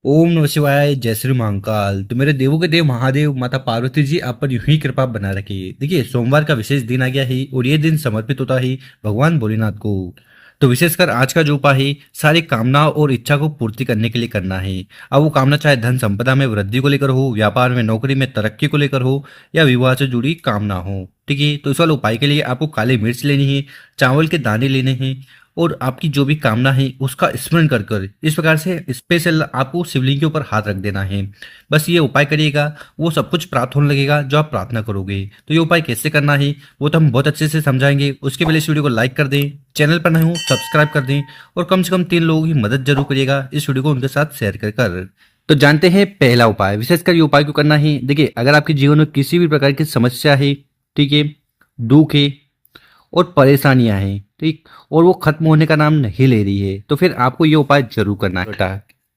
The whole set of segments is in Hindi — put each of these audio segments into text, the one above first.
ओम नमः शिवाय, जय श्री महाकाल। तो मेरे देवों के देव महादेव माता पार्वती जी आप पर यूं ही कृपा बना रखिए। देखिए, सोमवार का विशेष दिन आ गया है और ये दिन समर्पित होता है भगवान भोलेनाथ को। तो विशेषकर आज का जो उपाय है सारी कामनाओं और इच्छा को पूर्ति करने के लिए करना है। अब वो कामना चाहे धन संपदा में वृद्धि को लेकर हो, व्यापार में नौकरी में तरक्की को लेकर हो, या विवाह से जुड़ी कामना हो। ठीक है, तो इस वाले उपाय के लिए आपको काली मिर्च लेनी है, चावल के दाने लेने हैं, और आपकी जो भी कामना है उसका स्मरण कर कर इस प्रकार से स्पेशल आपको शिवलिंग के ऊपर हाथ रख देना है। बस ये उपाय करिएगा, वो सब कुछ प्राप्त होने लगेगा जो आप प्रार्थना करोगे। तो ये उपाय कैसे करना है वो तो हम बहुत अच्छे से समझाएंगे। उसके पहले इस वीडियो को लाइक कर दें, चैनल पर नए हो सब्सक्राइब कर दें, और कम से कम 3 लोगों की मदद जरूर करिएगा इस वीडियो को उनके साथ शेयर कर कर। तो जानते हैं पहला उपाय। विशेषकर ये उपाय क्यों करना है, देखिए अगर आपके जीवन में किसी भी प्रकार की समस्या है, ठीक है, दुख है और परेशानियां हैं, ठीक, और वो खत्म होने का नाम नहीं ले रही है, तो फिर आपको ये उपाय जरूर करना है बेटा।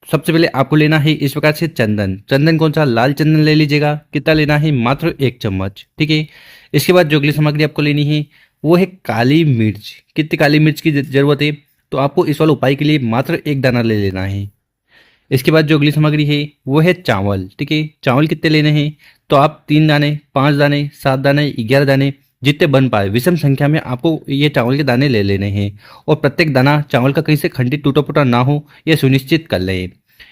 सबसे पहले आपको लेना है इस प्रकार से चंदन। चंदन कौन सा? लाल चंदन ले लीजिएगा। कितना लेना है? मात्र 1 चम्मच। ठीक है। इसके बाद जो अगली सामग्री आपको लेनी है वो है काली मिर्च। कितनी काली मिर्च की जरूरत है? तो आपको इस वाले उपाय के लिए मात्र 1 दाना ले लेना है। इसके बाद जो अगली सामग्री है वो है चावल। ठीक है, चावल कितने लेने हैं? तो आप 3 दाने, 5 दाने, 7 दाने, 11 दाने, जितने बन पाए विषम संख्या में आपको ये चावल के दाने ले लेने हैं। और प्रत्येक दाना चावल का कहीं से खंडित टूटा फूटा ना हो यह सुनिश्चित कर लें।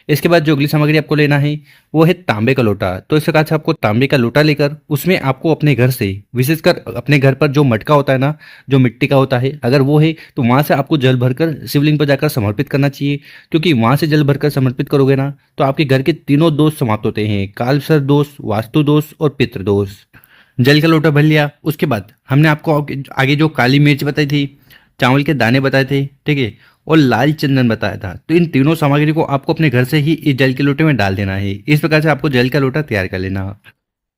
इसके बाद जो अगली सामग्री आपको लेना है वो है तांबे का लोटा। तो इस प्रकार से आपको तांबे का लोटा लेकर उसमें आपको अपने घर से, विशेषकर अपने घर पर जो मटका होता है ना, जो मिट्टी का होता है, अगर वो है तो वहां से आपको जल भरकर शिवलिंग पर जाकर समर्पित करना चाहिए। क्योंकि वहां से जल भरकर समर्पित करोगे ना तो आपके घर के तीनों दोष समाप्त होते हैं: कालसर्प दोष, वास्तु दोष और पितृ दोष। जल का लोटा भर लिया। उसके बाद हमने आपको आगे जो काली मिर्च बताई थी, चावल के दाने बताए थे, ठीक है, और लाल चंदन बताया था, तो इन तीनों सामग्री को आपको अपने घर से ही इस जल के लोटे में डाल देना है। इस प्रकार से आपको जल का लोटा तैयार कर लेना।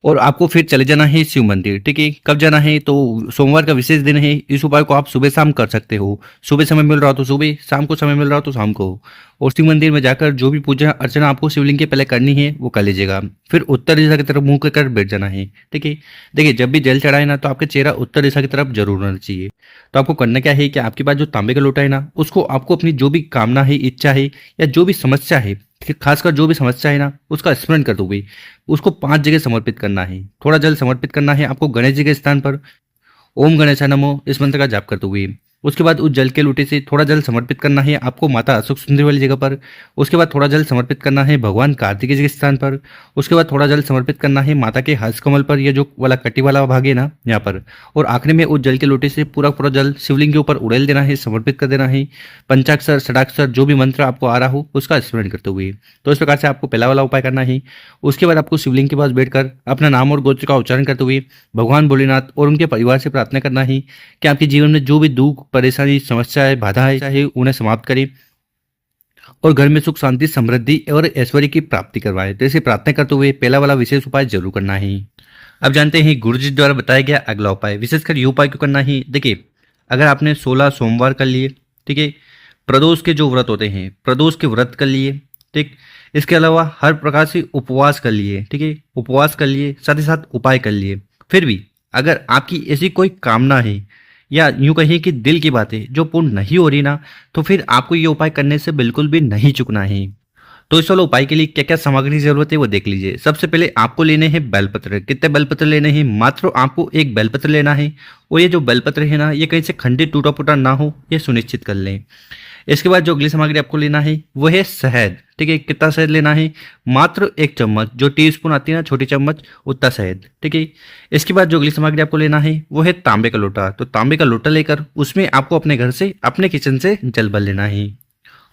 और आपको फिर चले जाना है शिव मंदिर। ठीक है, कब जाना है? तो सोमवार का विशेष दिन है, इस उपाय को आप सुबह शाम कर सकते हो। सुबह समय मिल रहा हो तो सुबह, शाम को समय मिल रहा हो तो शाम को। और शिव मंदिर में जाकर जो भी पूजा अर्चना आपको शिवलिंग के पहले करनी है वो कर लीजिएगा। फिर उत्तर दिशा की तरफ मुंह कर बैठ जाना है। ठीक है, देखिए जब भी जल चढ़ाए ना तो आपका चेहरा उत्तर दिशा की तरफ जरूर होना चाहिए। तो आपको करना क्या है कि आपके पास जो तांबे का लोटा है ना, उसको आपको अपनी जो भी कामना है, इच्छा है, या जो भी समस्या है, खासकर जो भी समस्या है ना, उसका स्मरण कर दोगे। उसको 5 जगह समर्पित करना है। थोड़ा जल समर्पित करना है आपको गणेश जी के स्थान पर। ओम गणेशाय नमः इस मंत्र का जाप करते हुए। उसके बाद उस जल के लोटे से थोड़ा जल समर्पित करना है आपको माता अशोक सुंदरी वाली जगह पर। उसके बाद थोड़ा जल समर्पित करना है भगवान कार्तिकेय जी के स्थान पर। उसके बाद थोड़ा जल समर्पित करना है माता के हस्त कमल पर, ये जो वाला कटी वाला भाग है ना, यहाँ पर। और आखिरी में उस जल के लोटे से पूरा पूरा जल शिवलिंग के ऊपर उड़ेल देना है, समर्पित कर देना है। पंचाक्षर, षडाक्षर, जो भी मंत्र आपको आ रहा हो उसका स्मरण करते हुए। तो इस प्रकार से आपको पहला वाला उपाय करना है। उसके बाद आपको शिवलिंग के पास बैठकर अपना नाम और गोत्र का उच्चारण करते हुए भगवान भोलेनाथ और उनके परिवार से प्रार्थना करना है कि आपके जीवन में जो भी दुख, परेशानी, समस्याएं, बाधाएं है उन्हें समाप्त करें और घर में सुख, शांति, समृद्धि और ऐश्वर्य की प्राप्ति करवाएं। तो ऐसे प्रार्थना करते हुए पहला वाला विशेष उपाय जरूर करना है। अब जानते हैं गुरु जी द्वारा बताया गया अगला उपाय। विशेषकर ये उपाय क्यों करना है? देखिए अगर आपने 16 सोमवार कर लिए, ठीक है, प्रदोष के जो व्रत होते हैं प्रदोष के व्रत कर लिए, ठीक, इसके अलावा हर प्रकार से उपवास कर लिए, ठीक है, उपवास कर लिए, साथ ही साथ उपाय कर लिए, फिर भी अगर आपकी ऐसी कोई कामना है या यूं कहिए कि दिल की बातें जो पूर्ण नहीं हो रही ना, तो फिर आपको ये उपाय करने से बिल्कुल भी नहीं चुकना है। तो इस वाले उपाय के लिए क्या क्या सामग्री की जरूरत है वो देख लीजिए। सबसे पहले आपको लेने हैं बेलपत्र। कितने बेलपत्र लेने हैं? मात्र आपको 1 बेलपत्र लेना है। और ये जो बेलपत्र है ना, ये कहीं से खंडित टूटा फूटा ना हो, ये सुनिश्चित कर लें। इसके बाद जो अगली सामग्री आपको लेना है वो है शहद। ठीक है, कितना शहद लेना है? मात्र 1 चम्मच, जो टी स्पून आती है ना, छोटी चम्मच, उतना शहद। ठीक है। इसके बाद जो अगली सामग्री आपको लेना है वो है तांबे का लोटा। तो तांबे का लोटा लेकर उसमें आपको अपने घर से, अपने किचन से जल भर लेना है।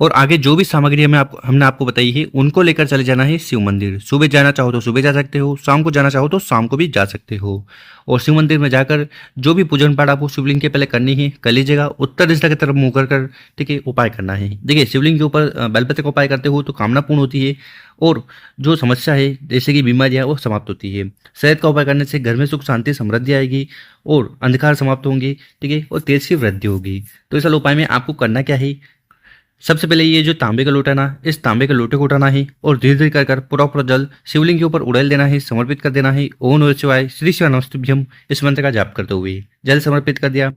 और आगे जो भी सामग्री हमने आपको बताई है उनको लेकर चले जाना है शिव मंदिर। सुबह जाना चाहो तो सुबह जा सकते हो, शाम को जाना चाहो तो शाम को भी जा सकते हो। और शिव मंदिर में जाकर जो भी पूजन पाठ आपको शिवलिंग के पहले करनी है कर लीजिएगा, उत्तर दिशा की तरफ मुंह कर, ठीक है, उपाय करना है। देखिए शिवलिंग के ऊपर बेलपत्र का उपाय करते हो तो कामना पूर्ण होती है और जो समस्या है जैसे कि बीमारियां वो समाप्त होती है। शहद का उपाय करने से घर में सुख, शांति, समृद्धि आएगी और अंधकार समाप्त होंगे, ठीक है, और तेज की वृद्धि होगी। तो इस उपाय में आपको करना क्या है? सबसे पहले ये जो तांबे का लोटा ना, इस तांबे के लोटे को उठाना है और धीरे धीरे कर पूरा पूरा जल शिवलिंग के ऊपर उड़ेल देना है, समर्पित कर देना है। ओम नमः शिवाय, श्री शिव नमस्तुभ्यम इस मंत्र का जाप करते हुए जल समर्पित कर दिया।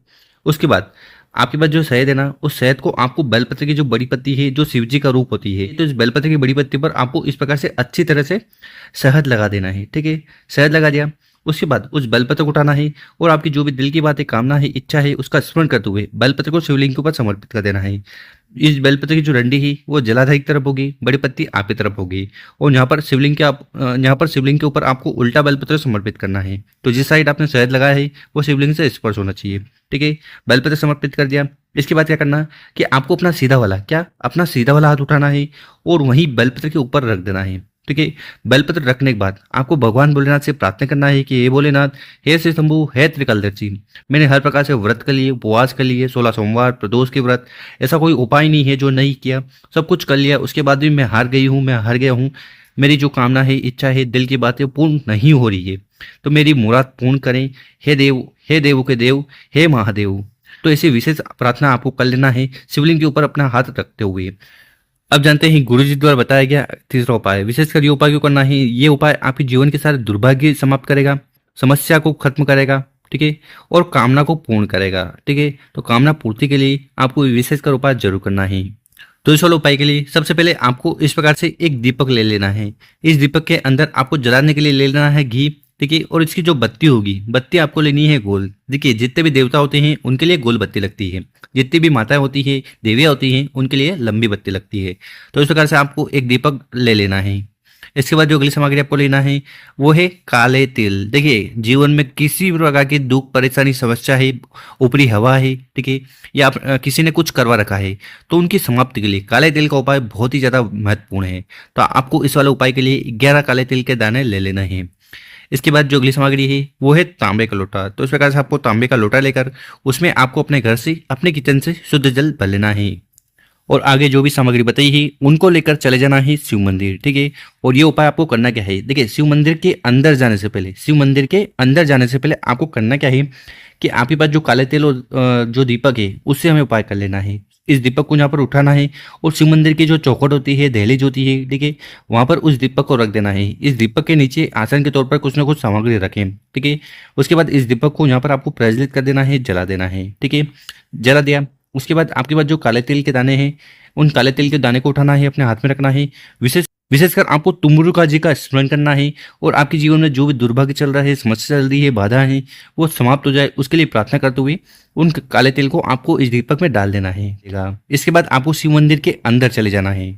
उसके बाद आपके पास जो शहद है ना, उस शहद को आपको बेलपत्र की जो बड़ी पत्ती है, जो शिव जी का रूप होती है, तो इस बेलपत्र की बड़ी पत्ती पर आपको इस प्रकार से अच्छी तरह से शहद लगा देना है। ठीक है, शहद लगा दिया, उसके बाद उस बेलपत्र को उठाना है और आपकी जो भी दिल की बात है, कामना है, इच्छा है, उसका स्मरण करते हुए बेलपत्र को शिवलिंग के ऊपर समर्पित कर देना है। इस बेलपत्र की जो डंडी है वो जलाधारी की तरफ होगी, बड़ी पत्ती आपकी तरफ होगी, और यहाँ पर शिवलिंग के ऊपर आपको उल्टा बेलपत्र समर्पित करना है। तो जिस साइड आपने शहद लगाया है वो शिवलिंग से स्पर्श होना चाहिए। ठीक है, बेलपत्र समर्पित कर दिया। इसके बाद क्या करना कि आपको अपना सीधा वाला हाथ उठाना है और वहीं बेलपत्र के ऊपर रख देना है। ठीक है, बेलपत्र रखने के बाद आपको भगवान भोलेनाथ से प्रार्थना करना है कि हे भोलेनाथ, हे श्री शंभु, हे त्रिकालदर्शी, मैंने हर प्रकार से व्रत कर लिए, उपवास कर लिए, 16 सोमवार, प्रदोष के व्रत, ऐसा कोई उपाय नहीं है जो नहीं किया, सब कुछ कर लिया, उसके बाद भी मैं हार गया हूँ, मेरी जो कामना है, इच्छा है, दिल की बातें पूर्ण नहीं हो रही है, तो मेरी मुराद पूर्ण करें, हे देव, हे देवों के देव, हे महादेव। तो ऐसी विशेष प्रार्थना आपको कर लेना है शिवलिंग के ऊपर अपना हाथ रखते हुए। अब जानते हैं गुरु जी द्वारा बताया गया तीसरा उपाय। विशेषकर ये उपाय क्यों करना है? ये उपाय आपके जीवन के सारे दुर्भाग्य समाप्त करेगा, समस्या को खत्म करेगा, ठीक है, और कामना को पूर्ण करेगा। ठीक है, तो कामना पूर्ति के लिए आपको विशेषकर उपाय जरूर करना है। तो इस वाले उपाय के लिए सबसे पहले आपको इस प्रकार से एक दीपक ले लेना है। इस दीपक के अंदर आपको जलाने के लिए ले लेना है घी। ठीक है, और इसकी जो बत्ती होगी, बत्ती आपको लेनी है गोल। देखिए, जितने भी देवता होते हैं उनके लिए गोल बत्ती लगती है, जितनी भी माताएं होती है, देवियां होती हैं, उनके लिए लंबी बत्ती लगती है। तो इस प्रकार से आपको एक दीपक ले लेना है। इसके बाद जो अगली सामग्री आपको लेना है वो है काले तिल। देखिए, जीवन में किसी भी प्रकार की दुख, परेशानी, समस्या है, ऊपरी हवा है, ठीक है, या किसी ने कुछ करवा रखा है, तो उनकी समाप्ति के लिए काले तिल का उपाय बहुत ही ज़्यादा महत्वपूर्ण है। तो आपको इस वाले उपाय के लिए 11 काले तिल के दाने ले लेना है। इसके बाद जो अगली सामग्री है वो है तांबे का लोटा। तो इस प्रकार से आपको तांबे का लोटा लेकर उसमें आपको अपने घर से, अपने किचन से शुद्ध जल भर लेना है, और आगे जो भी सामग्री बताई है उनको लेकर चले जाना है शिव मंदिर। ठीक है, और ये उपाय आपको करना क्या है? देखिए, शिव मंदिर के अंदर जाने से पहले आपको करना क्या है कि आपके पास जो काले तेल और जो दीपक है उससे हमें उपाय कर लेना है। इस दीपक को यहाँ पर उठाना है और शिव मंदिर की जो चौखट होती है, दहलीज होती है, ठीक है, वहाँ पर उस दीपक को रख देना है। इस दीपक के नीचे आसन के तौर पर कुछ ना कुछ सामग्री रखें। ठीक है, उसके बाद इस दीपक को यहाँ पर आपको प्रज्वलित कर देना है, जला देना है। ठीक है, जला दिया। उसके बाद आपके पास जो काले तिल के दाने हैं, उन काले तिल के दाने को उठाना है, अपने हाथ में रखना है। विशेषकर आपको तुमरुका जी का स्मरण करना है और आपके जीवन में जो भी दुर्भाग्य चल रहा है, समस्या चल रही है, बाधा है, वो समाप्त हो जाए, उसके लिए प्रार्थना करते हुए उन काले तिल को आपको इस दीपक में डाल देना है। इसके बाद आपको शिव मंदिर के अंदर चले जाना है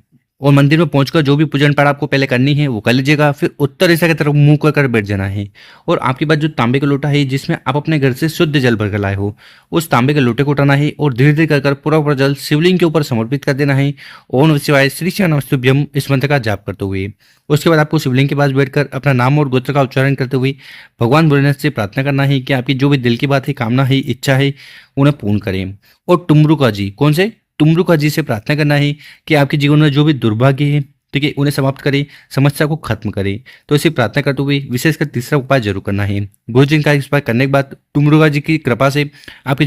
और मंदिर में पहुंचकर जो भी पूजन पाठ आपको पहले करनी है वो कर लीजिएगा। फिर उत्तर दिशा की तरफ मुंह कर बैठ जाना है और आपके पास जो तांबे का लोटा है जिसमें आप अपने घर से शुद्ध जल भर कर लाए हो, उस तांबे के लोटे को उठाना है और धीरे धीरे कर पूरा जल शिवलिंग के ऊपर समर्पित कर देना है। ओम नमः शिवाय, श्री शिव नमस्तुभ्यम, इस मंत्र का जाप करते हुए। उसके बाद आपको शिवलिंग के पास बैठकर अपना नाम और गोत्र का उच्चारण करते हुए भगवान भोलेनाथ से प्रार्थना करना है कि आपकी जो भी दिल की बात है, कामना है, इच्छा है, उन्हें पूर्ण करें। और टुमरुका जी, कौन से? टुमरुका जी से प्रार्थना करना है कि आपके जीवन में जो भी दुर्भाग्य है, ठीक है, उन्हें समाप्त करें, समस्या को खत्म करें। तो इसे प्रार्थना करते हुए विशेषकर तीसरा उपाय जरूर करना है। गुरु जी का इस उपाय करने के बाद टुमरुका जी की कृपा से आपके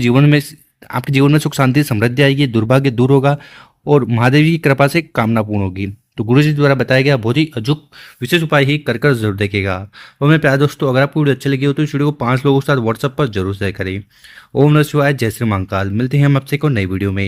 जीवन में सुख शांति समृद्धि आएगी, दुर्भाग्य दूर होगा और महादेव की कृपा से कामना पूर्ण होगी। तो गुरु जी द्वारा बताया गया बहुत ही अचूक विशेष उपाय ही कर जरूर देखेगा। और मेरे प्यारे दोस्तों, अगर आपको वीडियो अच्छी लगी हो तो इस वीडियो को 5 लोगों के साथ व्हाट्सएप पर जरूर शेयर करें। ओम नमः शिवाय, जय श्री महाकाल। मिलते हैं हम आपसे एक और नई वीडियो में।